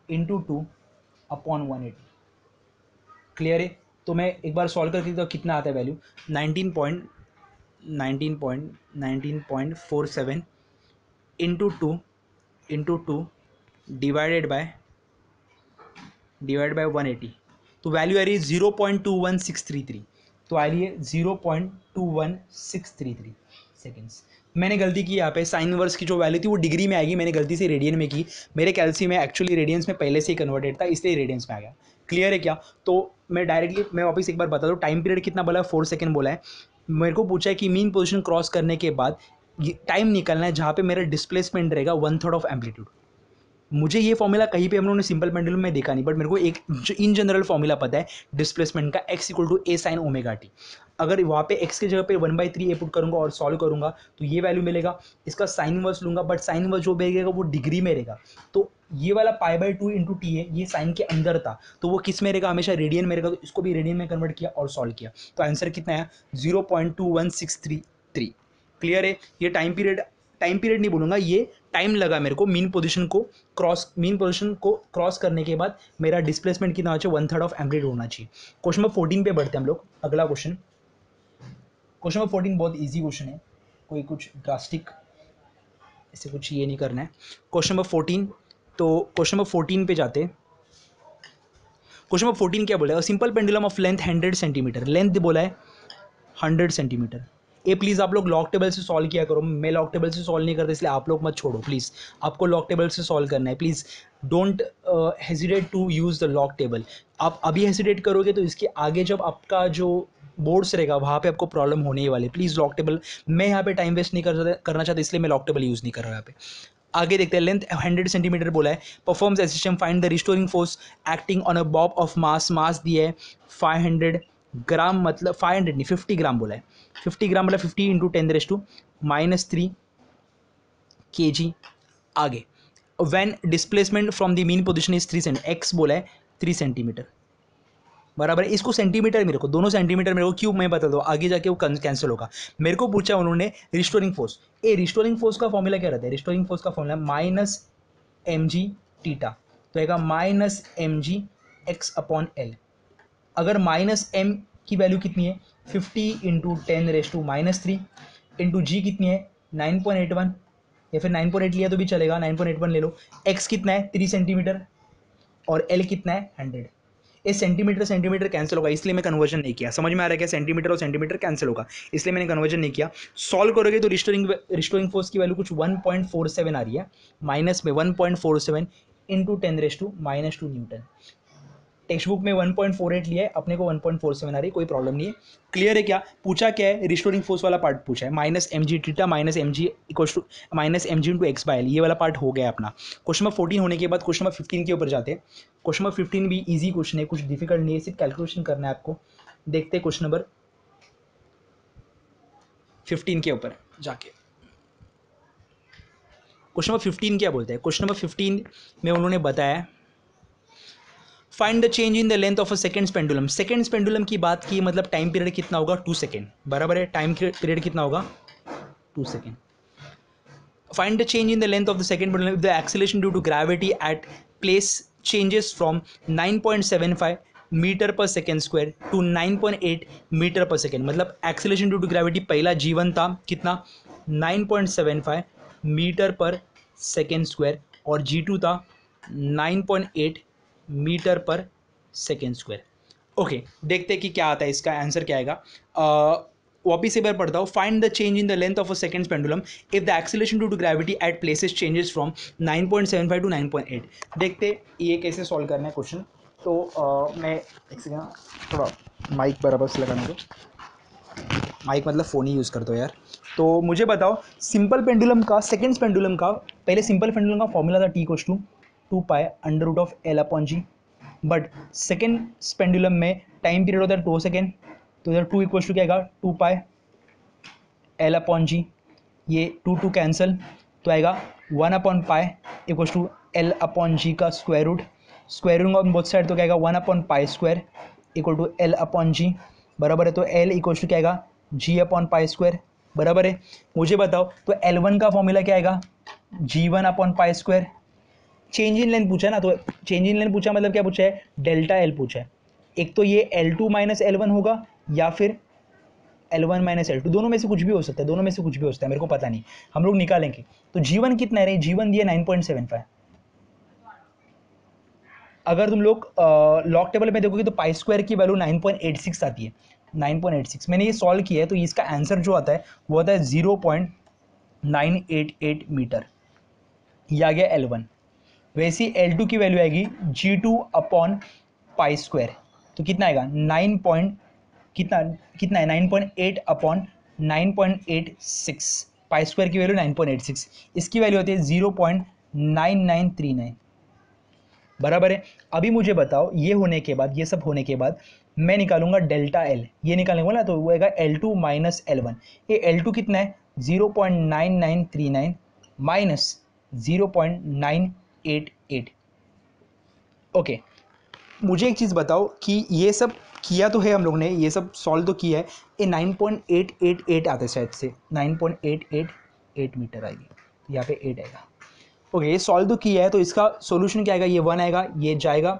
इंटू 2/180। क्लियर है? तो मैं एक बार सॉल्व करके तो कितना आता है value? 19.47 into two divide by 180। तो वैल्यू आ रही है 0.21633। तो आ रही है 0.21633 सेकेंड्स। मैंने गलती की यहाँ पे, साइन इनवर्स की जो वैल्यू थी वो डिग्री में आएगी, मैंने गलती से रेडियन में की। मेरे कैल्सी में एक्चुअली रेडियंस में पहले से ही कन्वर्टेड था, इसलिए रेडियंस में आ गया। क्लियर है क्या? तो मैं वापस एक बार बता दूँ, टाइम पीरियड कितना बोला है? 4 सेकेंड बोला है। मेरे को पूछा है कि मीन पोजीशन क्रॉस करने के बाद टाइम निकलना है जहाँ पे मेरा डिस्प्लेसमेंट रहेगा 1/3 ऑफ एम्पलीट्यूड। मुझे ये फॉर्मूला कहीं पे हम लोगों ने सिंपल पेंडुलम में देखा नहीं, बट मेरे को एक इन जनरल फॉर्मूला पता है डिस्प्लेसमेंट का, x equal to A sine omega T. अगर वहाँ पे x की जगह पे 1/3 ए पुट करूँगा और सॉल्व करूँगा तो ये वैल्यू मिलेगा। इसका साइन इनवर्स लूँगा, बट साइन इनवर्स जो मिलेगा वो डिग्री में रहेगा। तो ये वाला π/2 इंटू टी है, ये साइन के अंदर था, तो वो किस में रहेगा? हमेशा रेडियन में रहेगा। तो इसको भी रेडियन में कन्वर्ट किया और सॉल्व किया, तो आंसर कितना है? 0.21633। क्लियर है? ये टाइम पीरियड नहीं बोलूँगा, ये टाइम लगा मेरे को मीन पोजीशन को क्रॉस करने के बाद मेरा डिस्प्लेसमेंट कितना होना चाहिए? 1/3 ऑफ एम्पलीट्यूड होना चाहिए। क्वेश्चन नंबर 14 पे बढ़ते हैं हम लोग। अगला क्वेश्चन नंबर 14 बहुत इजी क्वेश्चन है, कोई कुछ ड्रास्टिक ऐसे कुछ ये नहीं करना है। क्वेश्चन नंबर 14, तो क्वेश्चन नंबर 14 पे जाते हैं। क्वेश्चन नंबर 14 क्या बोला है? Simple pendulum of length 100 centimetre, length बोला है 100 सेंटीमीटर, ये प्लीज़ आप लोग लॉग टेबल से सॉल्व किया करो, मैं लॉग टेबल से सॉल्व नहीं करता, इसलिए आप लोग मत छोड़ो प्लीज़, आपको लॉग टेबल से सॉल्व करना है। Please don't hesitate to use the log table. आप अभी हेजिटेट करोगे तो इसके आगे जब आपका जो बोर्ड्स रहेगा वहाँ पे आपको प्रॉब्लम होने ही वाली। प्लीज़ लॉग टेबल, मैं यहाँ पे टाइम वेस्ट नहीं करना चाहता, इसलिए मैं लॉग टेबल यूज़ नहीं कर रहा यहाँ पे। आगे देखते हैं, लेंथ 100 सेंटीमीटर बोला है, performs as system, find the restoring force acting on a bob of mass दिया है 500 ग्राम, मतलब 500 नहीं 50 ग्राम बोला है, 50 ग्राम मतलब 50 इंटू 10⁻³ kg। आगे, when displacement from the mean position is 3 cent, X बोला है 3 सेंटीमीटर, बराबर है। इसको सेंटीमीटर मेरे को, दोनों सेंटीमीटर मेरे को, क्यूब मैं बता दो, आगे जाके वो कैंसिल होगा। मेरे को पूछा उन्होंने रिस्टोरिंग फोर्स, ए रिस्टोरिंग फोर्स का फॉर्मूला क्या रहता है, रिस्टोरिंग फोर्स का फॉर्मूला माइनस mg थीटा, तो आएगा माइनस mg x/L। अगर माइनस m की वैल्यू कितनी है 50 इंटू 10⁻³ इंटू जी कितनी है 9.81, या फिर 9.8 लिया तो भी चलेगा, 9.81 ले लो। x कितना है 3 सेंटीमीटर और L कितना है 100। ये सेंटीमीटर सेंटीमीटर कैंसिल होगा, इसलिए मैं कन्वर्जन नहीं किया। समझ में आ रहा है क्या, सेंटीमीटर और सेंटीमीटर कैंसिल होगा, इसलिए मैंने कन्वर्जन नहीं किया। सॉल्व करोगे तो रिस्टोरिंग फोर्स की वैल्यू कुछ 1.47 आ रही है, माइनस में 1.47 इंटू 10⁻² न्यूटन। टेक्स्ट बुक में 1.48 लिया है, अपने को 1.47 आ रही है, कोई प्रॉब्लम नहीं है। क्लियर है क्या, पूछा क्या है, रिस्टोरिंग फोर्स वाला पार्ट पूछा है, minus mg theta minus mg equals to minus mg into x/L, ये वाला पार्ट हो गया अपना। क्वेश्चन नंबर 14 होने के बाद क्वेश्चन नंबर 15 के ऊपर जाते हैं। क्वेश्चन नंबर 15 भी ईजी क्वेश्चन है, कुछ डिफिकल्ट नहीं है, सिर्फ कैलकुलेशन करना है आपको। देखते हैं क्वेश्चन नंबर 15 के ऊपर जाके। क्वेश्चन नंबर 15 क्या बोलते हैं, क्वेश्चन नंबर 15 में उन्होंने बताया find the change in the length of a seconds pendulum. Seconds pendulum की बात की, मतलब टाइम पीरियड कितना होगा 2 सेकेंड, बराबर है, टाइम पीरियड कितना होगा 2 second. Find the change in the length of the second pendulum if the acceleration due to gravity at place changes from 9.75 metre per second square to 9.8 metre per second. मतलब acceleration due to gravity पहला जीवन था कितना 9.75 metre per second square और G2 था 9.8 metre per second square. Okay, देखते हैं कि क्या आता है, इसका आंसर क्या आएगा। वापिस एक बार पढ़ता हूँ, find the change in the length of a second pendulum if the acceleration due to gravity at places changes from 9.75 to 9.8। देखते ये कैसे सॉल्व करना है क्वेश्चन। तो मैं एक सेकेंड थोड़ा माइक बराबर से लगाना, दो माइक मतलब फ़ोन ही यूज़ कर दो यार। तो मुझे बताओ सिंपल पेंडुलम का, सेकेंड्स पेंडुलम का, पहले सिंपल पेंडुलम का फॉर्मूला था T=2π√L/G, बट सेकेंड पेंडुलम में टाइम पीरियड होता है 2 सेकेंड, तो इधर 2 इक्वल्स टू क्या आएगा 2π/L/G, ये 2 कैंसिल, तो आएगा 1/π इक्वल्स टू L/G का square root on both side, तो क्या आएगा 1/π² इक्वल टू L/G, बराबर है। तो L इक्वल्स टू क्या आएगा G/π², बराबर है। मुझे बताओ तो L1 का फॉर्मूला क्या आएगा G1/π²। चेंज इन लेंथ पूछा है ना, तो चेंज इन लेंथ पूछा मतलब क्या पूछा है, डेल्टा L पूछा है। एक तो ये L2 माइनस L1 होगा या फिर L1 माइनस L2, दोनों में से कुछ भी हो सकता है, दोनों में से कुछ भी हो सकता है, मेरे को पता नहीं, हम लोग निकालेंगे। तो G1 कितना है, G1 दिया 9.75। अगर तुम लोग लॉग टेबल में देखोगे तो पाई स्क्वायर की वैल्यू 9.86 आती है, 9.86। मैंने ये सॉल्व किया है, तो इसका आंसर जो आता है वो आता है 0.988 मीटर, ये आ गया L1। वैसे ही L2 की वैल्यू आएगी G2/π², तो कितना आएगा 9 पॉइंट कितना है 9.8/9.86, पाई स्क्वायर की वैल्यू 9.86, इसकी वैल्यू होती है 0.9939, बराबर है। अभी मुझे बताओ ये होने के बाद, ये सब होने के बाद मैं निकालूंगा डेल्टा L, ये निकालेंगे ना, तो वो आएगा L2 माइनस L1। ये L2 कितना है 0.9939 माइनस 0.988। ओके, मुझे एक चीज़ बताओ कि ये सब किया तो है हम लोग ने, ये सब सॉल्व तो किया है, ये 9.888 आता है शायद से, 9.888 मीटर आएगी, यहाँ पे 8 आएगा। ओके, ये सॉल्व तो किया है, तो इसका सॉल्यूशन क्या आएगा, ये 1 आएगा, ये जाएगा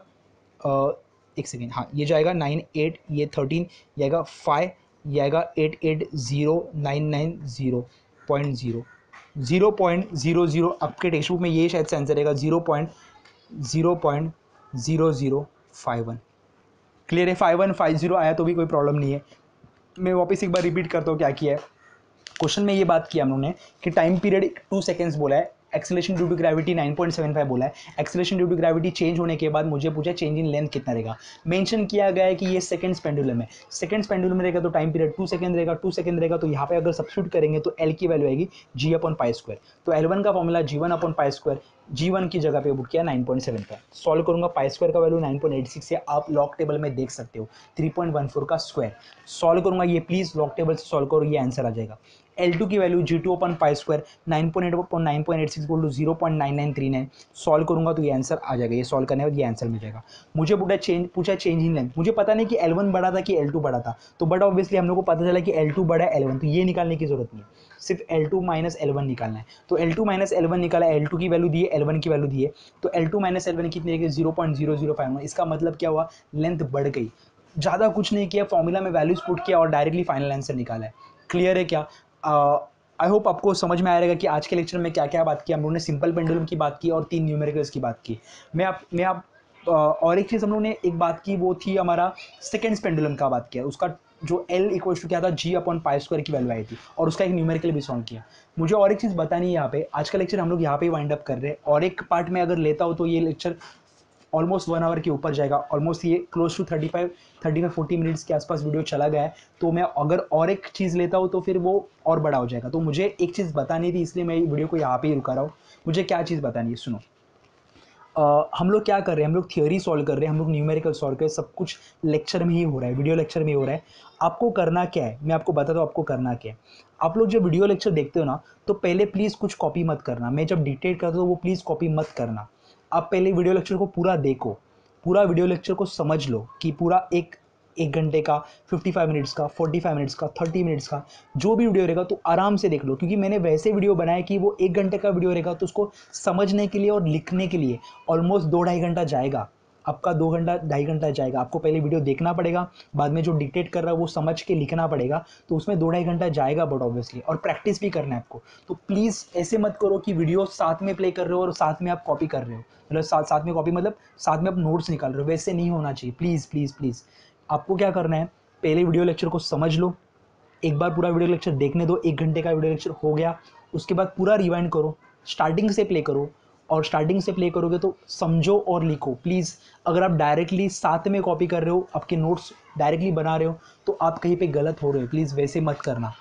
एक सेकेंड, हाँ ये जाएगा 98, ये 13, ये आएगा 5, ये आएगा 880990.0 0.00। आपके टेक्स्ट बुक में ये शायद से आंसर रहेगा 0.0051। क्लियर है, 5150 आया तो भी कोई प्रॉब्लम नहीं है। मैं वापस एक बार रिपीट करता हूँ क्या किया है। क्वेश्चन में ये बात की हम लोगों ने कि टाइम पीरियड 2 सेकेंड्स बोला है, एक्सेलरेशन ड्यू टू ग्रेविटी 9.75 बोला है, acceleration due to gravity change होने के बाद मुझे पूछा चेंज इन लेंथ कितना रहेगा। मेंशन किया गया है कि ये सेकंड्स पेंडुलम है, सेकंड्स पेंडुलम रहेगा तो टाइम पीरियड 2 सेकंड रहेगा, 2 सेकंड रहेगा तो यहाँ पे अगर सब्स्टिट्यूट करेंगे तो एल की वैल्यू आएगी जी अपॉन पाई स्क्वायर। तो L1 का formula G1 upon pi square, G1 की जगह पे बुक किया 9.75। सॉल्व करूंगा, पाई स्क्वायर का वैल्यू 9.86 से आप लॉग टेबल में देख सकते हो 3.14 का स्क्वायर। सॉल्व करूंगा, ये प्लीज लॉग टेबल से सॉल्व करो, ये आंसर आ जाएगा। L2 की value G2 upon pi square 9.8 upon 9.86 बोल 0.9939। सॉल्व करूंगा तो ये आंसर आ जाएगा, ये सॉल्व करने के बाद ये आंसर मिल जाएगा। मुझे पूछा चेंज इन लेंथ, मुझे पता नहीं कि L1 बड़ा था कि L2 बड़ा था, तो बट ऑब्वियसली हम लोग को पता चला कि L2 बड़ा है L1, तो ये निकालने की जरूरत नहीं है, सिर्फ L2 माइनस L1 निकालना है। तो L2 माइनस L1 निकाला, L2 की वैल्यू दी है, L1 की वैल्यू दी है, तो L2 माइनस L1 कितनी है 0.0051। इसका मतलब क्या हुआ, लेंथ बढ़ गई। ज़्यादा कुछ नहीं किया, फॉर्मूला में वैल्यूज पुट किया और डायरेक्टली फाइनल आंसर निकाला है। क्लियर है क्या? आई होप आपको समझ में आएगा कि आज के लेक्चर में क्या क्या बात की। हम लोगों ने सिंपल पेंडुलम की बात की और 3 न्यूमेरिकल्स की बात की। और एक चीज़ हम लोगों ने एक बात की, वो थी हमारा सेकेंड्स पेंडुलम का बात किया, उसका जो L इक्वल टू क्या था G अपॉन पाई स्क्वायर की वैल्यू आई थी, और उसका एक न्यूमेरिकल भी सॉल्व किया। मुझे और एक चीज़ बतानी है यहाँ पे, आज का लेक्चर हम लोग यहाँ पे वाइंड अप कर रहे हैं, और एक पार्ट में अगर लेता हो तो ये लेक्चर ऑलमोस्ट 1 आवर के ऊपर जाएगा, ऑलमोस्ट ये क्लोज टू 35-40 मिनट्स के आसपास वीडियो चला गया है। तो मैं अगर और एक चीज़ लेता हूँ तो फिर वो और बड़ा हो जाएगा। तो मुझे एक चीज़ बतानी थी, इसलिए मैं वीडियो को यहाँ पे ही रुका रहा हूँ। मुझे क्या चीज़ बतानी है, सुनो। हम लोग क्या कर रहे हैं, हम लोग थियोरी सॉल्व कर रहे हैं, हम लोग न्यूमेरिकल सॉल्व कर रहे हैं, सब कुछ लेक्चर में ही हो रहा है, वीडियो लेक्चर में ही हो रहा है। आपको करना क्या है, मैं आपको बताता हूँ आपको करना क्या है। आप लोग जब वीडियो लेक्चर देखते हो ना, तो पहले प्लीज़ कुछ कॉपी मत करना। मैं जब डिक्टेट करता हूँ वो प्लीज़ कॉपी मत करना। आप पहले वीडियो लेक्चर को पूरा देखो, पूरा वीडियो लेक्चर को समझ लो कि पूरा एक घंटे का, 55 मिनट्स का, 45 मिनट्स का, 30 मिनट्स का जो भी वीडियो रहेगा तो आराम से देख लो, क्योंकि मैंने वैसे वीडियो बनाया कि वो 1 घंटे का वीडियो रहेगा तो उसको समझने के लिए और लिखने के लिए ऑलमोस्ट 2-2.5 घंटा जाएगा। आपका 2 घंटा 2.5 घंटा जाएगा। आपको पहले वीडियो देखना पड़ेगा, बाद में जो डिक्टेट कर रहा है वो समझ के लिखना पड़ेगा, तो उसमें 2-2.5 घंटा जाएगा, बट ऑब्वियसली और प्रैक्टिस भी करना है आपको। तो प्लीज़ ऐसे मत करो कि वीडियो साथ में प्ले कर रहे हो और साथ में आप कॉपी कर रहे हो, मतलब साथ में कॉपी मतलब साथ में आप नोट्स निकाल रहे हो, वैसे नहीं होना चाहिए। प्लीज़ प्लीज़ प्लीज़ आपको क्या करना है, पहले वीडियो लेक्चर को समझ लो, एक बार पूरा वीडियो लेक्चर देखने दो, 1 घंटे का वीडियो लेक्चर हो गया, उसके बाद पूरा रिवाइंड करो, स्टार्टिंग से प्ले करो, और स्टार्टिंग से प्ले करोगे तो समझो और लिखो प्लीज़। अगर आप डायरेक्टली साथ में कॉपी कर रहे हो, आपके नोट्स डायरेक्टली बना रहे हो, तो आप कहीं पे गलत हो रहे हो, प्लीज़ वैसे मत करना।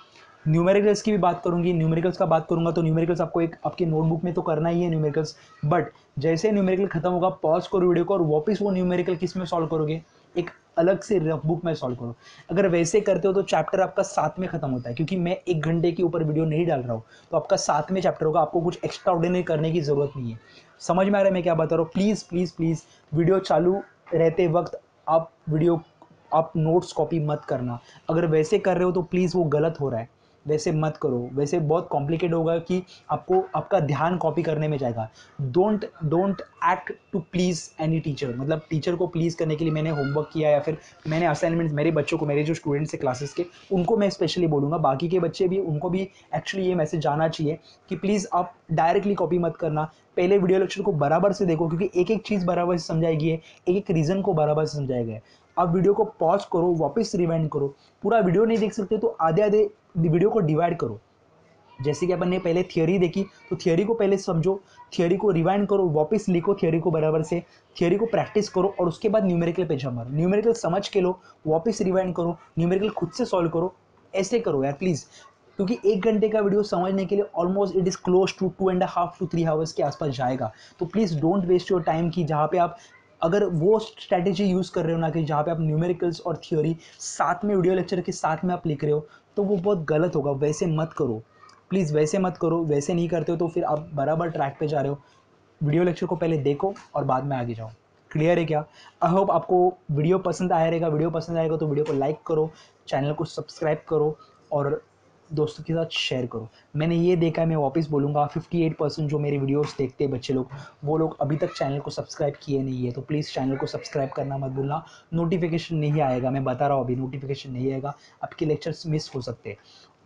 न्यूमेरिकल्स की भी बात करूंगी, न्यूमेरिकल्स का बात करूंगा तो न्यूमेरिकल्स आपको एक आपके नोटबुक में तो करना ही है न्यूमेरिकल्स, बट जैसे न्यूमेरिकल खत्म होगा पॉज करो वीडियो को और वापस वो न्यूमेरिकल किस में सॉल्व करोगे, एक अलग से रफ बुक में सॉल्व करो। अगर वैसे करते हो तो चैप्टर आपका साथ में खत्म होता है, क्योंकि मैं 1 घंटे के ऊपर वीडियो नहीं डाल रहा हूँ, तो आपका साथ में चैप्टर होगा, आपको कुछ एक्स्ट्रा ऑर्डिनरी करने की ज़रूरत नहीं है। समझ में आ रहा है मैं क्या बता रहा हूँ? प्लीज़ प्लीज़ प्लीज़ वीडियो चालू रहते वक्त आप नोट्स कॉपी मत करना। अगर वैसे कर रहे हो तो प्लीज़ वो गलत हो रहा है, वैसे मत करो, वैसे बहुत कॉम्प्लिकेट होगा कि आपको आपका ध्यान कॉपी करने में जाएगा। Don't don't act to please any teacher, मतलब टीचर को प्लीज़ करने के लिए मैंने होमवर्क किया या फिर मैंने असाइनमेंट्स, मेरे बच्चों को, मेरे जो स्टूडेंट्स हैं क्लासेस के, उनको मैं स्पेशली बोलूँगा, बाकी के बच्चे भी, उनको भी एक्चुअली ये मैसेज जाना चाहिए कि प्लीज़ आप डायरेक्टली कॉपी मत करना। पहले वीडियो लेक्चर को बराबर से देखो, क्योंकि एक एक चीज़ बराबर से समझाएगी है, एक एक रीज़न को बराबर से समझाएगा है। आप वीडियो को पॉज करो, वापस रिवाइंड करो। पूरा वीडियो नहीं देख सकते तो आधे आधे वीडियो को डिवाइड करो। जैसे कि अपन ने पहले थियोरी देखी, तो थियोरी को पहले समझो, थियोरी को रिवाइंड करो, वापस लिखो थियोरी को बराबर से, थियोरी को प्रैक्टिस करो, और उसके बाद न्यूमेरिकल पे जमा मारो, न्यूमेरिकल समझ के लो, वापस रिवाइंड करो, न्यूमेरिकल खुद से सॉल्व करो। ऐसे करो यार प्लीज़, क्योंकि 1 घंटे का वीडियो समझने के लिए almost it is close to 2.5 to 3 hours के आसपास जाएगा। तो please don't waste your time कि जहाँ पे आप अगर वो स्ट्रैटेजी यूज़ कर रहे हो ना, कि जहाँ पे आप न्यूमेरिकल्स और थियोरी साथ में वीडियो लेक्चर के साथ में आप लिख रहे हो, तो वो बहुत गलत होगा, वैसे मत करो प्लीज़, वैसे मत करो। वैसे नहीं करते हो तो फिर आप बराबर ट्रैक पे जा रहे हो। वीडियो लेक्चर को पहले देखो और बाद में आगे जाओ। क्लियर है क्या? आई होप आपको वीडियो पसंद आया रहेगा। वीडियो पसंद आएगा तो वीडियो को लाइक करो, चैनल को सब्सक्राइब करो और दोस्तों के साथ शेयर करो। मैंने ये देखा है, मैं वापस बोलूँगा, 58% जो मेरे वीडियोस देखते हैं बच्चे लोग, वो लोग अभी तक चैनल को सब्सक्राइब किए नहीं है। तो प्लीज़ चैनल को सब्सक्राइब करना मत भूलना। नोटिफिकेशन नहीं आएगा, मैं बता रहा हूँ अभी, नोटिफिकेशन नहीं आएगा, आपके लेक्चर्स मिस हो सकते हैं।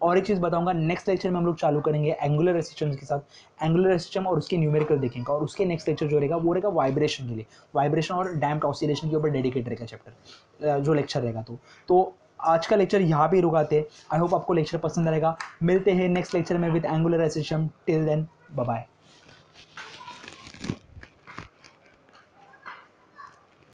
और एक चीज़ बताऊंगा, नेक्स्ट लेक्चर में हम लोग चालू करेंगे एंगुलर सिस्टम्स के साथ। एंगुलर सिस्टम और उसके न्यूमेरिकल देखेंगे, और उसके नेक्स्ट लेक्चर जो रहेगा वो रहेगा वाइब्रेशन के लिए, वाइब्रेशन और डैम्प्ड ऑसिलेशन के ऊपर डेडिकेट रहेगा चैप्टर, जो लेक्चर रहेगा। तो आज का लेक्चर यहाँ पे रुकाते हैं। आई होप आपको लेक्चर पसंद आएगा। मिलते हैं नेक्स्ट लेक्चर में with angular SHM. Till then bye bye.